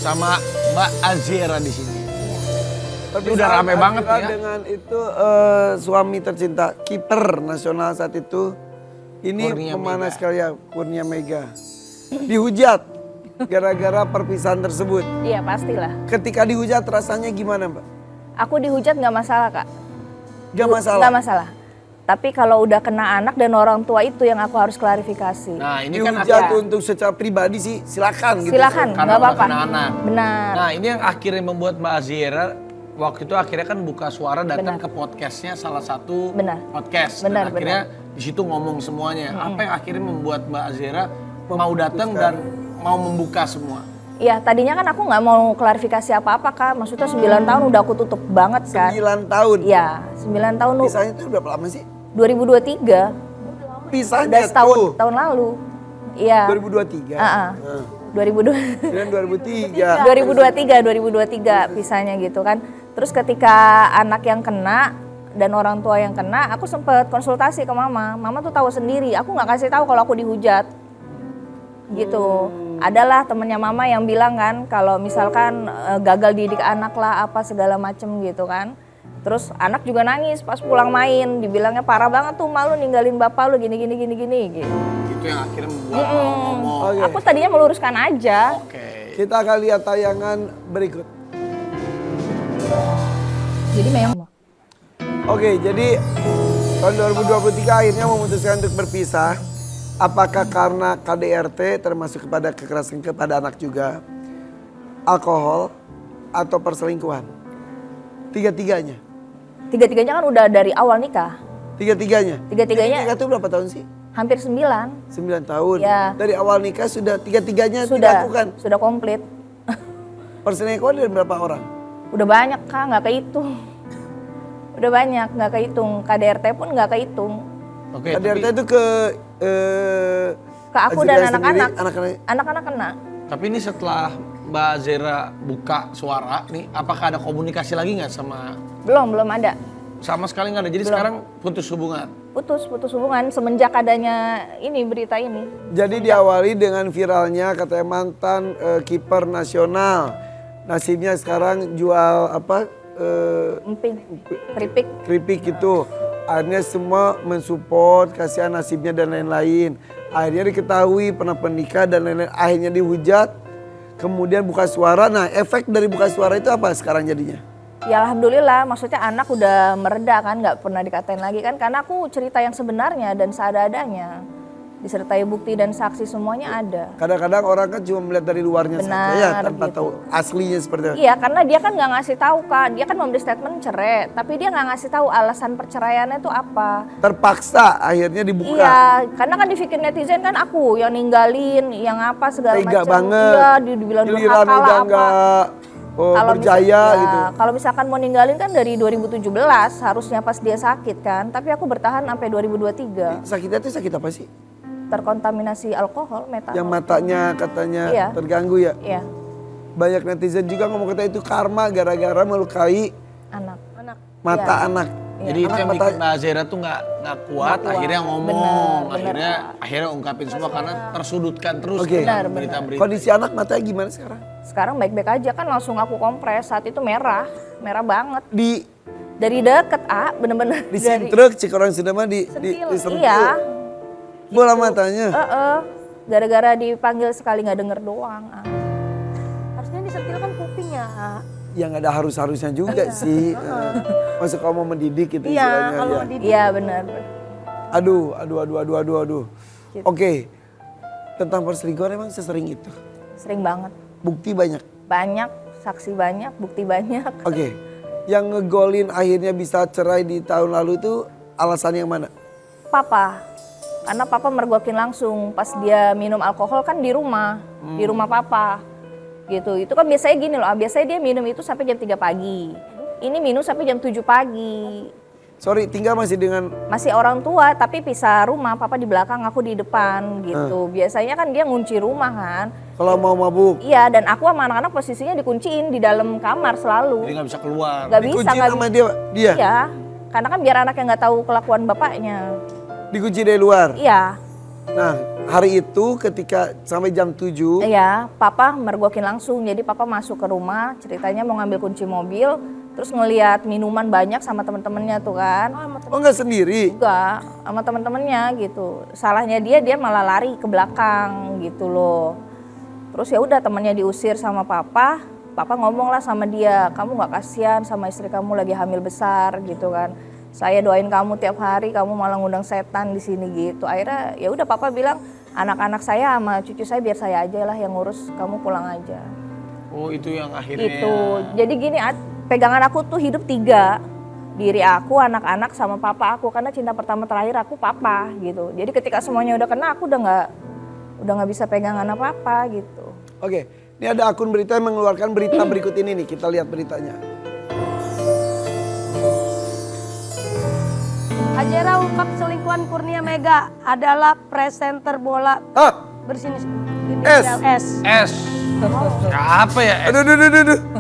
bersama Mbak Azira di sini. Tapi udah rame banget ya. Dengan itu suami tercinta, kiper nasional saat itu. Ini Kurnia pemanas Mega. sekali ya, Kurnia Mega. Dihujat gara-gara perpisahan tersebut. Iya pastilah. Ketika dihujat rasanya gimana Mbak? Aku dihujat nggak masalah kak. Gak masalah? Nggak masalah. Tapi kalau udah kena anak dan orang tua itu yang aku harus klarifikasi. Nah ini kan Dihujat ada. untuk secara pribadi sih silakan gitu. Silakan, karena nggak udah apa-apa. kena anak. Benar. Nah ini yang akhirnya membuat Mbak Azira waktu itu akhirnya kan buka suara datang Benar. ke podcastnya salah satu Benar. podcast. Benar, Dan akhirnya di situ ngomong semuanya. Apa yang akhirnya membuat Mbak Azira mau datang dan mau membuka semua? Iya, tadinya kan aku nggak mau klarifikasi apa-apa kak. Maksudnya 9 tahun udah aku tutup banget kan. 9 tahun. Iya, 9 tahun. Pisahnya itu berapa lama sih? 2023. Pisahnya Udah setahun, tuh. tahun lalu. Iya. 2023. Heeh. 2002. Dan 2003. 2023 pisahnya gitu kan. Terus ketika anak yang kena dan orang tua yang kena, aku sempet konsultasi ke mama. Mama tuh tahu sendiri, aku nggak kasih tahu kalau aku dihujat. Gitu. Adalah temennya mama yang bilang kan kalau misalkan gagal didik anak lah apa segala macem gitu kan. Terus anak juga nangis pas pulang main, dibilangnya parah banget tuh malu ninggalin bapak lu gini gitu. Itu yang akhirnya membuat mau ngomong. Oke. Aku tadinya meluruskan aja. Oke. Kita akan lihat tayangan berikut. Jadi memang Oke, jadi tahun 2023 akhirnya memutuskan untuk berpisah. Apakah karena KDRT termasuk kepada kekerasan kepada anak juga, alkohol, atau perselingkuhan? Tiga-tiganya. tiga-tiganya kan udah dari awal nikah. Tiga-tiganya. Tiga-tiganya Nikah itu berapa tahun sih? hampir 9. 9 tahun. Ya. Dari awal nikah sudah tiga-tiganya Sudah dilakukan. sudah komplit. Perselingkuhan dari berapa orang? Udah banyak kak, nggak kehitung. Udah banyak, nggak kehitung. KDRT pun nggak kehitung. Oke. KDRT Tapi, itu ke Ke aku Azira dan sendiri, anak-anak. anak-anak. Anak-anak kena. tapi ini setelah Mbak Azira buka suara nih, apakah ada komunikasi lagi nggak sama? Belum ada. Sama sekali nggak ada. Jadi Belum. sekarang putus hubungan. Putus hubungan semenjak adanya ini berita ini. Jadi diawali dengan viralnya katanya mantan kiper nasional. Nasibnya sekarang jual apa? Emping, keripik. Keripik itu. Akhirnya semua mensupport, kasihan nasibnya dan lain-lain. Akhirnya diketahui pernah menikah dan lain-lain. Akhirnya dihujat. Kemudian buka suara. Nah, efek dari buka suara itu apa sekarang jadinya? Ya alhamdulillah, maksudnya anak udah mereda kan, nggak pernah dikatain lagi kan. Karena aku cerita yang sebenarnya dan seadanya. Disertai bukti dan saksi semuanya ada. Kadang-kadang orang kan cuma melihat dari luarnya saja ya, Benar, tanpa gitu. tahu aslinya seperti apa. Iya, karena dia kan nggak ngasih tahu kak. Dia kan memberi statement cerai, tapi dia nggak ngasih tahu alasan perceraiannya itu apa. Terpaksa akhirnya dibuka. Iya, karena kan dipikir netizen kan aku yang ninggalin, yang apa segala Tega macam. banget. Iya, dibilang Giliran durhaka lah udah apa. nggak berjaya ya, gitu. Kalau misalkan mau ninggalin kan dari 2017 harusnya pas dia sakit kan, tapi aku bertahan sampai 2023. Sakitnya itu sakit apa sih? Terkontaminasi alkohol, metanol. Yang matanya katanya Iya. terganggu ya. Iya, Banyak netizen juga ngomong kata itu karma gara-gara melukai anak. mata Iya. anak. Jadi itu yang bikin Mbak Azira tuh nggak kuat, akhirnya ngomong, Benar. akhirnya ungkapin semua karena tersudutkan terus Oke. dengan Benar. berita-berita. Kondisi anak matanya gimana sekarang? Sekarang baik-baik aja kan, langsung aku kompres. Saat itu merah banget. Di Dari deket bener-bener di dari sintrek Cikarang Sinema di sentil. Iya. bola matanya. Gara-gara dipanggil sekali nggak denger doang. Harusnya disentil kan kupingnya. Yang ada harus-harusnya juga sih. Masuk kamu mendidik gitu Iya, istilahnya. kalau ya. di Iya benar. Aduh. Gitu. Oke. Tentang perselingkuhan emang sesering itu. Sering banget. Bukti banyak. Banyak, saksi banyak, bukti banyak. Oke. Yang ngegolin akhirnya bisa cerai di tahun lalu itu alasan yang mana? Papa. Karena papa mergokin langsung pas dia minum alkohol kan di rumah papa. Gitu. Itu kan biasanya gini loh, biasanya dia minum itu sampai jam 3 pagi. Ini minum sampai jam 7 pagi. Sorry, tinggal masih dengan Masih orang tua tapi pisah rumah, papa di belakang, aku di depan gitu. Biasanya kan dia ngunci rumah kan. kalau mau mabuk. Iya, dan aku sama anak-anak posisinya dikunciin di dalam kamar Jadi selalu. nggak bisa keluar. Gak bisa, Dikunci nggak sama bisa. dia. Iya, karena kan biar anaknya nggak tahu kelakuan bapaknya. Dikunci dari luar. Iya, Nah, hari itu ketika sampai jam 7. Iya, papa mergokin langsung. Jadi papa masuk ke rumah, ceritanya mau ngambil kunci mobil, terus ngelihat minuman banyak sama temen-temennya tuh kan. Oh nggak sendiri? Juga sama temen-temennya gitu. Salahnya dia malah lari ke belakang gitu loh. Terus ya udah temennya diusir sama papa. Papa ngomong lah sama dia, kamu nggak kasihan sama istri kamu lagi hamil besar gitu kan. Saya doain kamu tiap hari, kamu malah ngundang setan di sini gitu. Akhirnya ya udah papa bilang, anak-anak saya sama cucu saya biar saya aja lah yang ngurus, kamu pulang aja. Oh itu yang akhirnya. Gitu. Jadi gini, pegangan aku tuh hidup 3. Diri aku, anak-anak sama papa aku, karena cinta pertama terakhir aku papa gitu. Jadi ketika semuanya udah kena, aku udah nggak bisa pegangan apa-apa gitu. Oke, ini ada akun berita yang mengeluarkan berita berikut ini nih. Kita lihat beritanya. Azera ungkap selingkuhan Kurnia Mega adalah presenter bola Ah, bersinis S. S. S. Siapa ya? aduh.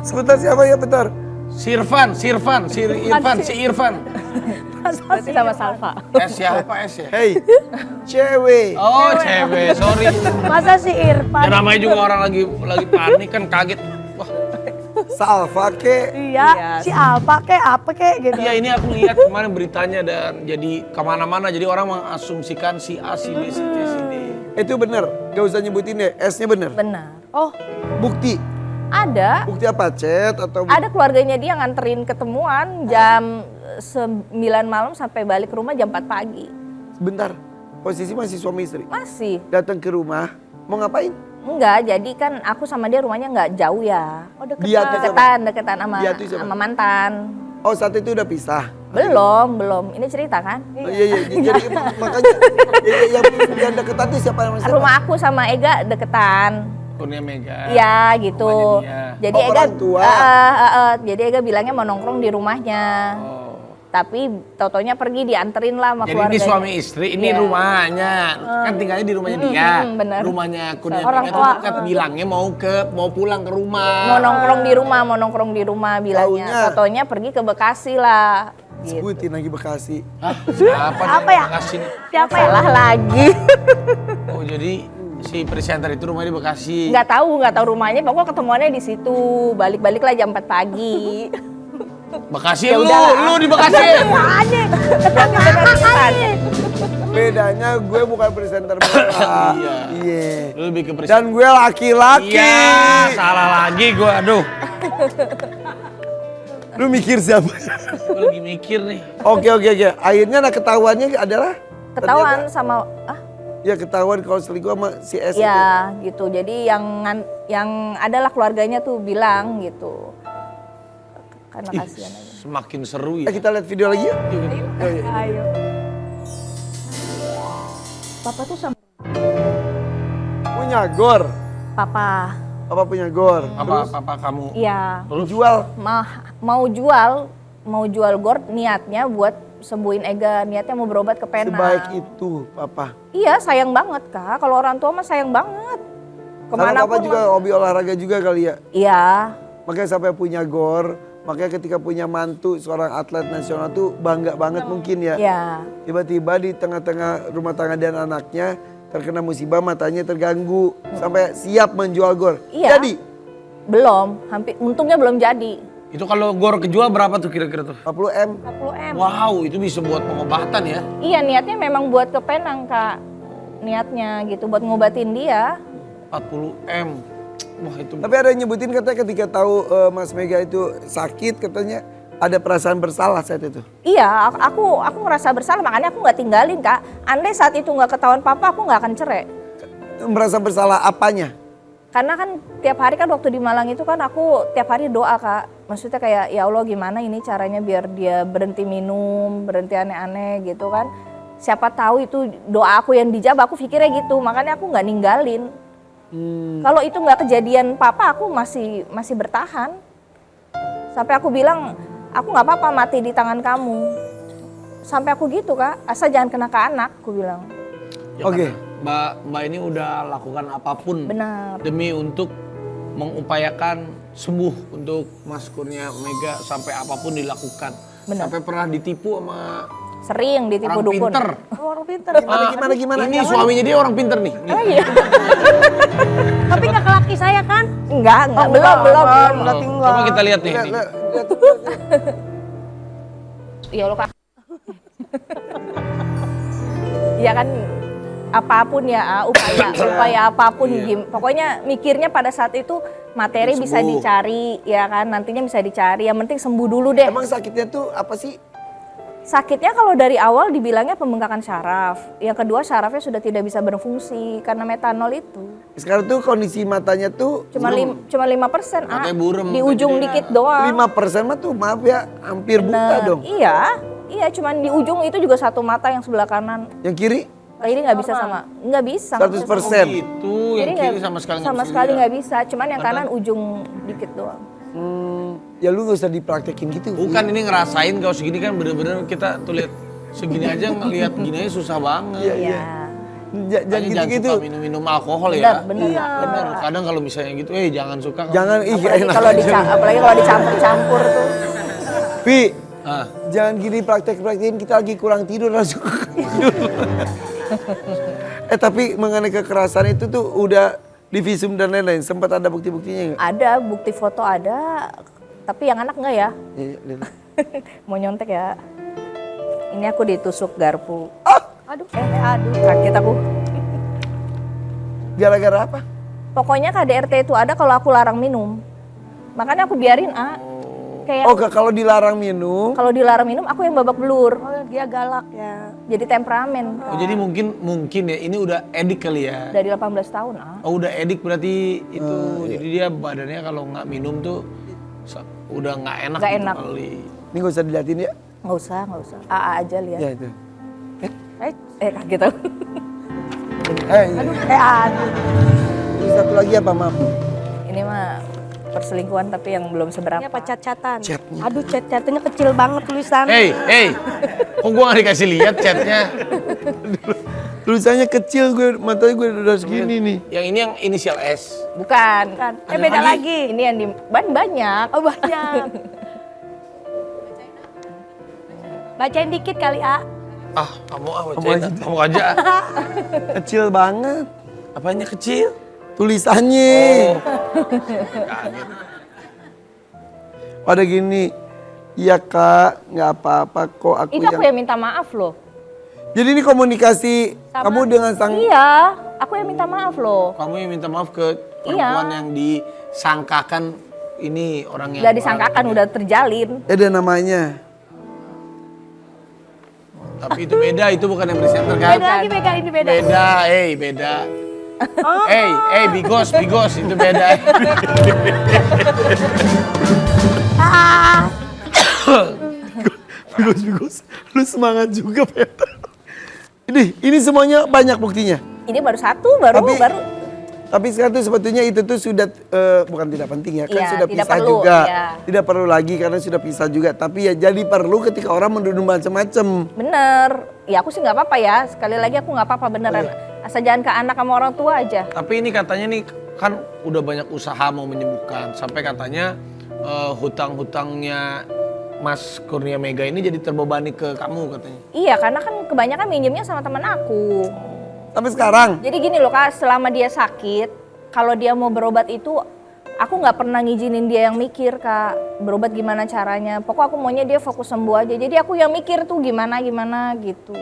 Sebentar siapa ya, bentar. Irfan, si Irfan. Berarti sama Salva. S siapa S ya? Hey, cewek. Oh cewek, sorry. Masa si Irfan? Ya namanya juga orang lagi panik kan kaget. Wah, Salva ke. Iya, si Alpa kek apa kek gitu. iya ini aku lihat kemarin beritanya dan jadi kemana-mana. Jadi orang mengasumsikan si A, si B, si C, si D. Itu bener, gak usah nyebutin deh, S-nya bener. Benar. Oh, Bukti, Ada. bukti apa? Chat atau Ada keluarganya dia nganterin ketemuan jam 9 malam sampai balik ke rumah jam 4 pagi. Sebentar, posisi masih suami istri. Masih. Datang ke rumah, mau ngapain? Enggak, jadi kan aku sama dia rumahnya enggak jauh ya. oh deketan. Dia tuh siapa? Deketan Dia tuh siapa? sama mantan. Oh saat itu udah pisah. Belum. Ini cerita kan? Oh, iya, jadi makanya yang deketan tuh siapa yang siapa? Rumah aku sama Ega deketan. Kurnia Mega. Iya gitu. Rumahnya dia. Jadi Oh, Ega orang tua. jadi Ega bilangnya mau nongkrong di rumahnya. Oh. Tapi taunya pergi dianterin lah sama Jadi keluarganya. ini suami istri, ini Iya. rumahnya. Kan tinggalnya di rumahnya dia. bener. Rumahnya Kurnia Orang Mega tuh tua. dekat, bilangnya mau pulang ke rumah. Mau nongkrong di rumah bilangnya. Taunya. Taunya pergi ke Bekasi lah. Gitu. Sebutin lagi Bekasi. Hah, siapa Apa ya? Bekasi nih? Siapa ya? Salah lagi. Oh jadi si presenter itu rumahnya di Bekasi. nggak tahu rumahnya. Pokoknya ketemuannya di situ. Balik lah jam 4 pagi. Bekasi Ya lu, udahlah. lu di Bekasi. Anjing, Tapi beneran. Bedanya gue bukan presenter bola. Iya. Iya. Lu lebih ke presenter. Dan gue laki-laki. Iya, salah lagi gua. Aduh. Lu mikir siapa? Gua lagi mikir nih. Oke. Akhirnya nah ketahuannya adalah Ketahuan sama ya ketahuan kalau selingkuh sama si S itu. ya gitu. Jadi yang adalah keluarganya tuh bilang gitu. Karena Ih, kasihan aja. semakin seru Eh, ya. kita lihat video lagi yuk. Ayo. Papa tuh sama Punya gor. papa. Apa punya gor? Apa kamu? Iya. Terus Jual. Mau jual gor niatnya buat sembuhin Ega, niatnya mau berobat ke Penang. Sebaik itu, Papa. Iya, sayang banget Kak. Kalau orang tua mah sayang banget. Karena Papa Kemanapun juga mah. hobi olahraga juga kali ya. Iya, Makanya sampai punya gor. Makanya ketika punya mantu seorang atlet nasional tuh bangga banget mungkin ya. iya. Tiba-tiba di tengah-tengah rumah tangga dan anaknya terkena musibah, matanya terganggu. Sampai siap menjual gor. Iya. Jadi Belum, untungnya belum jadi. itu kalau gor kejual berapa tuh kira-kira tuh? 40 M. 40 M. Wow, itu bisa buat pengobatan ya. Iya, niatnya memang buat ke Penang Kak. Niatnya gitu, buat ngobatin dia. 40 M. Wah itu. Tapi ada yang nyebutin katanya ketika tahu Mas Mega itu sakit katanya ada perasaan bersalah saat itu. Iya, aku ngerasa bersalah, makanya aku nggak tinggalin Kak. Andai saat itu nggak ketahuan papa, aku nggak akan cerai. Merasa bersalah apanya? Karena kan tiap hari kan waktu di Malang itu kan aku tiap hari doa Kak. Maksudnya kayak ya Allah gimana ini caranya biar dia berhenti minum, berhenti aneh-aneh gitu kan. Siapa tahu itu doa aku yang dijawab, aku pikirnya gitu. Makanya aku nggak ninggalin. Kalau itu nggak kejadian papa, aku masih bertahan. Sampai aku bilang, aku nggak apa-apa mati di tangan kamu. Sampai aku gitu Kak, asal jangan kena ke anak, aku bilang. Ya, Oke. karena Mbak ini udah lakukan apapun Benar. demi untuk mengupayakan sembuh untuk Mas Kurnia Mega sampai apapun dilakukan. Benar. Sampai pernah ditipu sama Sering ditipu Orang dukun. pinter. Orang pinter. Gimana? Ini suaminya dia orang pinter nih. Oh iya. Tapi nggak ke laki saya kan? Enggak, Oh, belum. Udah Oh, tinggal. coba kita lihat nih. Lihat, Nih. lihat, lihat. Iya lo Kak. Ya kan apapun ya, upaya apapun pokoknya mikirnya pada saat itu materi Sembuh. bisa dicari ya kan, nantinya bisa dicari, yang penting sembuh dulu deh. Emang sakitnya tuh apa sih? Sakitnya kalau dari awal dibilangnya pembengkakan syaraf, yang kedua syarafnya sudah tidak bisa berfungsi karena metanol itu. Sekarang tuh kondisi matanya tuh Cuma 5%, Matanya burem, di ujung jadi- dikit doang. 5% mah tuh maaf ya hampir buta Bener. dong. Iya, cuman di ujung itu juga satu mata yang sebelah kanan. Yang kiri Ini nggak bisa sama, nggak bisa. 100%. Oh gitu, yang Jadi kiri sama sekali nggak sama bisa sekali lihat. nggak bisa, cuman yang kanan ujung dikit doang. Ya lu gak usah dipraktekin gitu. Bukan ini ngerasain kalau segini kan bener-bener kita tuh lihat segini aja ngelihat gini aja susah banget. Iya. Jangan Makanya jangan gitu-gitu. suka minum alkohol ya. Bener. Bener. Kadang kalau misalnya gitu, jangan suka. Jangan ih Apalagi enak kalau aja. apalagi kalau dicampur-campur tuh. Pi, Ah, jangan gini praktek-praktekin kita lagi kurang tidur langsung tidur. Tapi mengenai kekerasan itu tuh udah di visum dan lain-lain. Sempat ada bukti-buktinya nggak? Ada bukti foto ada, tapi yang anak enggak ya? Iya, lihat. Mau nyontek ya? Ini aku ditusuk garpu. Aduh, aduh. Sakit aku. Gara-gara apa? Pokoknya KDRT itu ada kalau aku larang minum. Makanya aku biarin, Kayak Kalau dilarang minum, kalau dilarang minum aku yang babak belur. Oh, dia galak ya. Jadi temperamen. oh, jadi mungkin ya ini udah edik kali ya. Dari 18 tahun, Oh udah edik berarti itu. Jadi dia badannya kalau nggak minum tuh udah nggak enak. Nggak gitu enak. kali. ini gak usah diliatin ya. Nggak usah. AA aja lihat. Ya itu. Kaget aku. Iya. Aduh. Terus satu lagi apa, Mam? Ini mah perselingkuhan tapi yang belum seberapa. Ini apa cat-catan? Chatnya. Aduh, cat-catnya kecil banget tulisan. Kok gua nggak dikasih lihat chatnya? Tulisannya kecil, matanya gue udah segini nih. Yang ini yang inisial S. Bukan. Kan. Ada Beda lagi. lagi. Ini yang di banyak. Oh, banyak. Bacain dikit kali, A. Kamu aja. kamu aja. Kecil banget Apanya kecil? tulisannya. Pada gini, iya kak, nggak apa-apa kok aku Itu aku yang minta maaf loh. Jadi ini komunikasi kamu dengan sang. Iya, aku yang minta maaf loh. Kamu yang minta maaf ke perempuan yang disangkakan ini orang yang Udah disangkakan, udah terjalin. Ada namanya. Tapi itu beda, itu bukan yang presenter kan? Beda lagi, beda ini beda. Beda. Bigos, itu beda. Bigos, lu semangat juga Peter. Ini semuanya banyak buktinya. Ini baru satu, baru. Tapi sekarang tuh sebetulnya itu tuh sudah bukan tidak penting ya, kan Iya, sudah tidak pisah perlu, juga. iya. Tidak perlu lagi karena sudah pisah juga. Tapi ya jadi perlu ketika orang menuduh macam-macam. Bener. Ya aku sih nggak apa-apa ya. Sekali lagi aku nggak apa-apa beneran. Asal jangan ke anak sama orang tua aja. Tapi ini katanya nih kan udah banyak usaha mau menyembuhkan. Sampai katanya hutang-hutangnya Mas Kurnia Mega ini jadi terbebani ke kamu katanya. Iya, karena kan kebanyakan minjemnya sama teman aku. Tapi sekarang Jadi gini loh Kak, selama dia sakit, kalau dia mau berobat itu, aku nggak pernah ngizinin dia yang mikir Kak, berobat gimana caranya. Pokok aku maunya dia fokus sembuh aja. Jadi aku yang mikir tuh gimana gitu.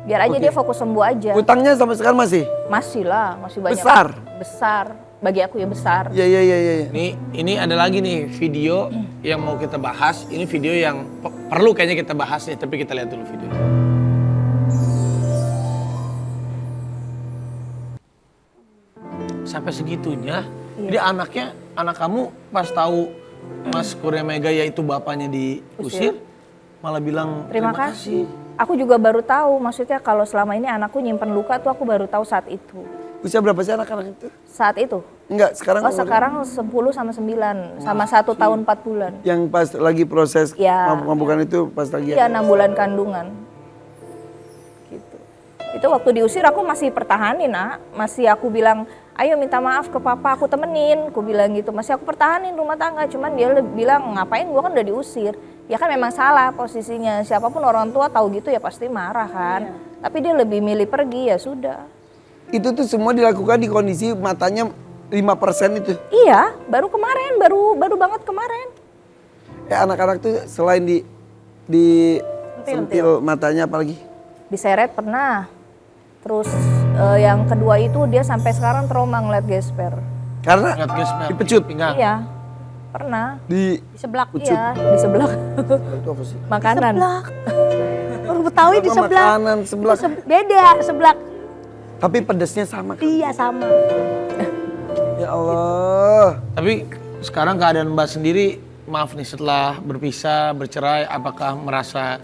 Biar aja dia fokus sembuh aja. utangnya sampai sekarang masih? Masih lah, masih banyak. Besar? Besar. Bagi aku ya besar. Iya. Ini ada lagi nih video yang mau kita bahas. Ini video yang perlu kayaknya kita bahas nih, tapi kita lihat dulu videonya. Sampai segitunya, jadi anak kamu pas tahu Mas Kurnia Mega yaitu bapaknya diusir, malah bilang Terima kasih. Aku juga baru tahu, maksudnya kalau selama ini anakku nyimpen luka tuh aku baru tahu saat itu. Usia berapa sih anak-anak itu? Saat itu? Enggak, sekarang Oh umurnya? sekarang 10 sama 9, sama 1 tahun 4 bulan. Yang pas lagi proses Ya. mampukan itu pas lagi Iya 6 bulan kandungan. Gitu. Itu waktu diusir aku masih pertahanin masih aku bilang ayo minta maaf ke papa aku temenin, aku bilang gitu. Masih aku pertahanin rumah tangga, cuman dia bilang ngapain gua kan udah diusir. Ya kan memang salah posisinya. Siapapun orang tua tahu gitu ya pasti marah kan. Tapi dia lebih milih pergi, ya sudah. Itu tuh semua dilakukan di kondisi matanya 5% itu. Iya, baru kemarin, baru banget kemarin. Anak-anak tuh selain di sentil matanya apalagi? Diseret pernah. Terus yang kedua itu dia sampai sekarang trauma ngeliat gesper. Karena Ingat gesper, dipecut. pinggang. Iya, pernah. Di Seblak. Iya, di sebelah. itu apa sih? Makanan. Seblak. Orang Betawi di Apa seblak. makanan seblak. Beda seblak. Tapi pedesnya sama kan? Iya sama. Ya Allah. Tapi sekarang keadaan Mbak sendiri, maaf nih, setelah berpisah, bercerai, apakah merasa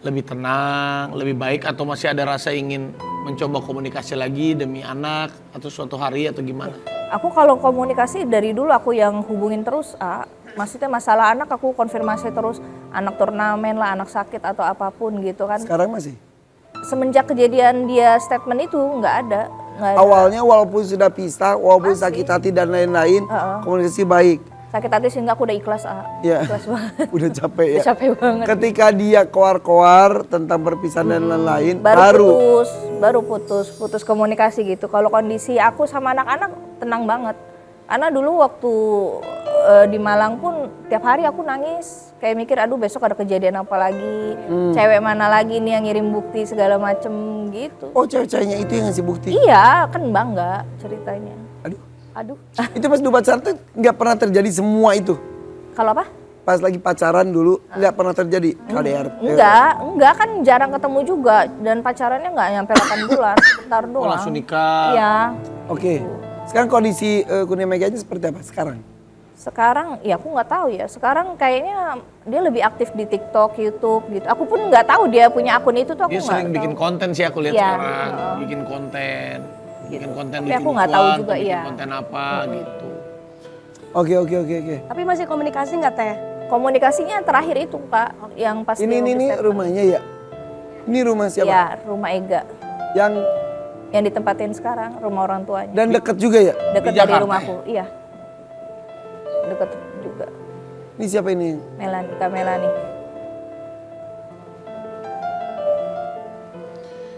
lebih tenang, lebih baik, atau masih ada rasa ingin mencoba komunikasi lagi demi anak, atau suatu hari, atau gimana? Aku kalau komunikasi dari dulu aku yang hubungin terus, maksudnya masalah anak aku konfirmasi terus, anak turnamen lah, anak sakit atau apapun gitu kan. Sekarang masih? Semenjak kejadian dia statement itu nggak ada. Awalnya walaupun sudah pisah, walaupun sakit hati dan lain-lain, komunikasi baik. Sakit hati sehingga aku udah ikhlas, Ya. ikhlas banget. Udah capek ya. Udah capek banget. Ketika dia koar-koar tentang perpisahan dan lain-lain, baru putus komunikasi gitu. Kalau kondisi aku sama anak-anak tenang banget. Karena dulu waktu di Malang pun tiap hari aku nangis, kayak mikir aduh besok ada kejadian apa lagi, cewek mana lagi nih yang ngirim bukti segala macem gitu. Oh, cewek-ceweknya itu yang ngasih bukti. Iya, kan bangga ceritanya. Aduh. Itu pas dulu pacaran tuh nggak pernah terjadi semua itu. Kalau apa? Pas lagi pacaran dulu nggak pernah terjadi KDR. Enggak kan jarang ketemu juga dan pacarannya nggak nyampe 8 bulan, bentar doang. Oh, langsung nikah. Iya. Oke. Sekarang kondisi Kurnia Meganya seperti apa sekarang? Sekarang ya aku nggak tahu ya. Sekarang kayaknya dia lebih aktif di TikTok, YouTube gitu. Aku pun nggak tahu dia punya akun itu tuh aku Dia nggak sering tahu. bikin konten sih aku lihat Iya. sekarang, bikin konten Tapi aku nggak tahu juga, bikin iya. konten apa gitu. Oke. Tapi masih komunikasi nggak Teh? Komunikasinya terakhir itu Kak, yang pas dia Ini statement. rumahnya ya? Ini rumah siapa? Ya, rumah Ega. Yang Ditempatin sekarang, rumah orang tuanya. dan dekat juga ya? Dekat Di dari Jakarta rumahku, iya. Dekat juga. Ini siapa ini? Melani, Kak Melani.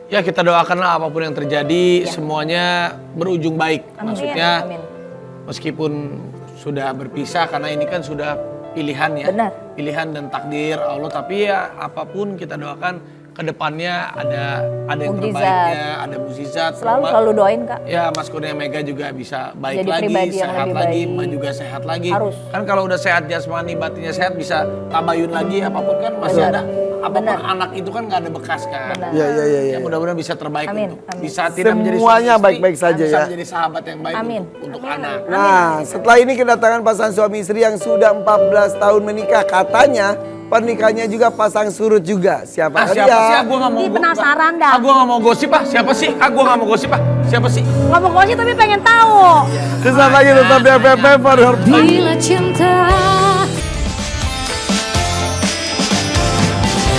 Ya kita doakanlah apapun yang terjadi semuanya berujung baik. Amin. Maksudnya Amin. meskipun sudah berpisah karena ini kan sudah pilihan ya. Benar. Pilihan dan takdir Allah, tapi ya apapun kita doakan ke depannya ada yang Mukjizat. terbaiknya, ada mukjizat. Selalu doain Kak. Ya Mas Kurnia Mega juga bisa baik Jadi lagi, pribadi yang sehat lebih lagi, baik. Mbak juga sehat lagi. Harus. Kan kalau udah sehat jasmani, batinnya sehat bisa tabayun lagi apapun kan masih Benar. ada. Apapun Benar. anak itu kan nggak ada bekas kan. Benar. Ya. Ya mudah-mudahan bisa terbaik Amin, untuk amin. bisa tidak menjadi Semuanya suami istri, baik-baik saja bisa ya. menjadi sahabat yang baik Amin. untuk anak. Nah, setelah ini kedatangan pasangan suami istri yang sudah 14 tahun menikah, katanya pernikahannya juga pasang surut juga. Siapa Siapa dia? sih? Gua nggak mau. Ih, penasaran dah. Gua nggak mau gosip ah. Siapa sih? Gua nggak mau gosip ah. Siapa sih? Nggak mau gosip tapi pengen tahu. Sesaat lagi tetap di FFM. Bila cinta